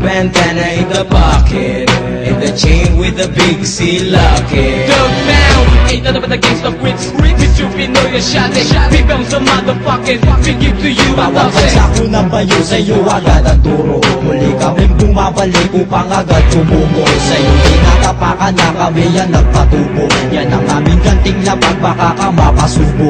bandana in the pocket, and the chain with the big C locket. Dog now, ain't nothing but the gangsta quits. Bitch, you be know you're shot it. Big bounce a motherfucking, we give to you a Bawat thousand. bansa ko ng bayo sa'yo agad ang turo. Muli kaming bumabalik upang agad tumumo. Sa'yo tinatapakan na kami yan nagpatubo. Yan ang aming ganting labag, baka ka mapasubo.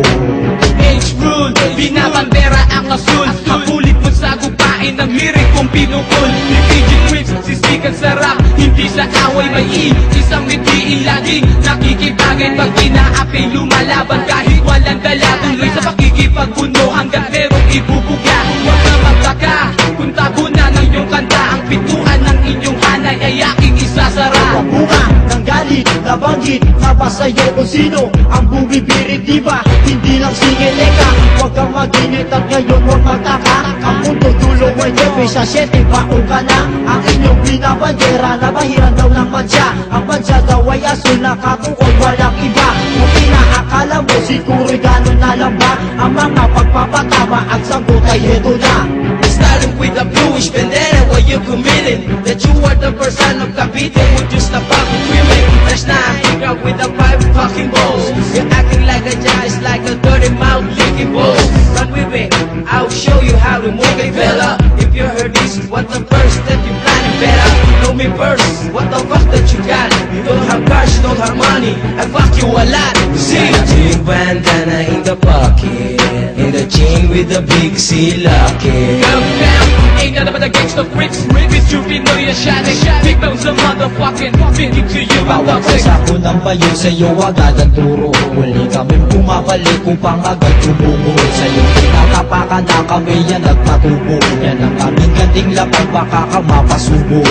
H-rule, binabandera ang asul. Ang kulit mo sa gupain ng lirik kong pinukul. Ni PG Quips, sisikan sa rap. Hindi sa away may isang ngiti laging nakikibagay. Pag kinaapi lumalaban kahit walang dala. Tuloy sa pakikipagpuno hanggat merong ibubuga. Huwag na magtaka kung tago na ng iyong kanta. Ang pituan ng inyong hanay ay aking isasara. Bunga ng galit, nabanggit, naba sa'yo kung sino ang bumibirit, diba? Hindi lang singil, eka. Huwag kang maginit at ngayon huwag magtaka. Ang mundo dulo ay nebe sa 7, baon ka na. Ang inyong binabandera na bahiran daw ng mansa. Ang mansa daw ay asul, nakatukol, walang iba. Kung inaakala mo siguro gano'n na lang ba? Ang mga pagpapatama at sagot ay heto na. Starting with a bluish bandana, what you committing? That you are the person of competing with just a fucking women. That's not hang out with a five fucking balls. You're acting like a giant, like a dirty mouth licking balls. Come with me, I'll show you how to move it, fella. If you heard this, what the first that you planning better? Know me first, what the fuck that you got? You don't have cash, don't have money, I fuck you a lot. See, big bandana in the pocket, and the chain with the big C locket. Come down, ain't nothing but the gangsta quits. Bitch, you be know you're shot it. Big bounce a motherfucking, we give to you a Bawat thousand. bansa ko ng bayo sa'yo agad ang turo. Muli kaming bumabalik upang agad tumubo. Sa'yo tinatapakan na kami yan nagpatubo. Yan ang aming ganting lapag, baka ka mapasubo.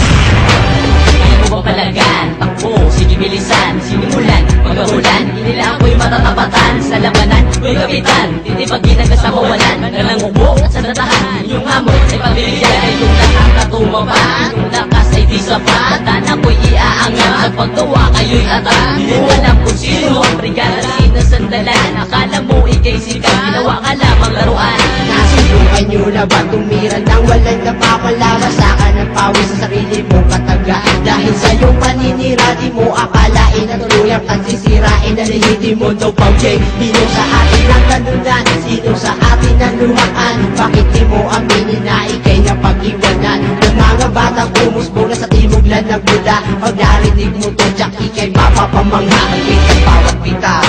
Kaya mo ba palagan? Takbo, sige bilisan, sinimulan, pagkahulan. Hindi nila ako'y matatapatan sa labanan. Ko'y kapitan, titipagin ang kasawawalan. Nalangubo at sa datahan, inyong hamon ay pabigyan. Ay yung nakakatumaba, yung lakas ay di sapat. Ako'y iaangat, sa paggawa kayo'y atan. Hindi mo alam kung sino ang brigada, sinasandalan. Akala mo ikay sikat, ginawa ka lamang laruan. Nasubukan nyo na ba tumira nang walang napapalama? Saka ng pawis sa sarili mo kataga. Dahil sa iyong paninira, di mo akalain na tuluyang kang sisirain. Nalihiti mo daw paujay. Sino sa atin ang kanunan? Sino sa atin ang luhaan? Bakit di mo aminin na ikay napag-iwanan? Ng mga batang umusbong na sa timuglan ng Buda. Pag narinig mo to, tsak ikay mapapamangha. Ang bitang bawat bitaw,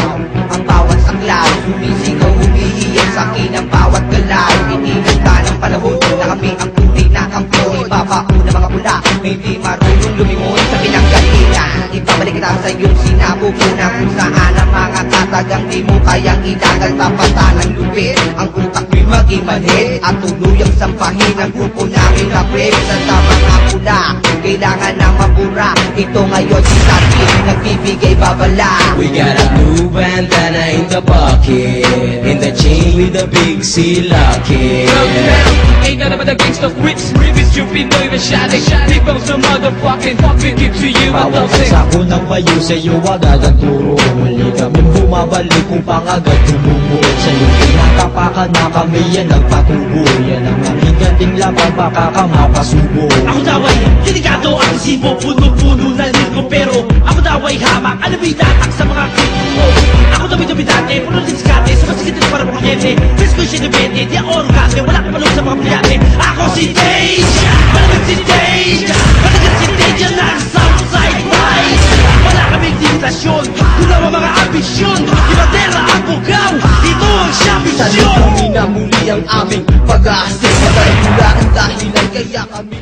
ang bawat saklaw. Sumisigaw, humihiyang sa akin ang bawat galaw. Inihinta ng panahon na kami ang tunay na kampo. Ibabao na mga pula, may di marunong lumingon sa pinanggalingan. Ibabalik kita sa iyong sinapupunan kung saan ang mga katagang di mo kayang idagal. Tapatan ng lupit, ang utak mo'y maging manhid. At tuluyang sampahin ang grupo namin na brave. Sa mga pula, kailangan na mabura. Ito ngayon si Sati, nagbibigay babala. We got a blue bandana in the pocket, and the chain with the big C locket. Come down, ain't nothing but the gangsta quits. Bitch, you be know you're shot it. Big bounce a motherfucking, we give to you a Bawat thousand. bansa ko ng bayo sa'yo agad ang turo. Muli kaming bumabalik upang agad tumubo. Sa'yo tinatapakan na kami yan nagpatubo. Yan ang aming ganting labang, baka ka mapasubo. Ako daw ay delikado ang isipo, puno-puno na lirgo. Pero ako daw ay hamak, ano ba'y datak sa mga kritiko? Ako daw ay dami-dati, puno diskate, sa masigitin para mga kete. Pres ko'y sinibete, di ako orgate, wala ka palong sa mga plyate. Ako si Deja, malagat si Deja, malagat si Deja ng Southside Rise. Wala kaming limitasyon, kulang ang mga ambisyon. Di bandera ang bugaw, ito ang siyang Sa misyon. kami na muli ang aming pag-aasik. Madalang mula ang dahilan kaya kami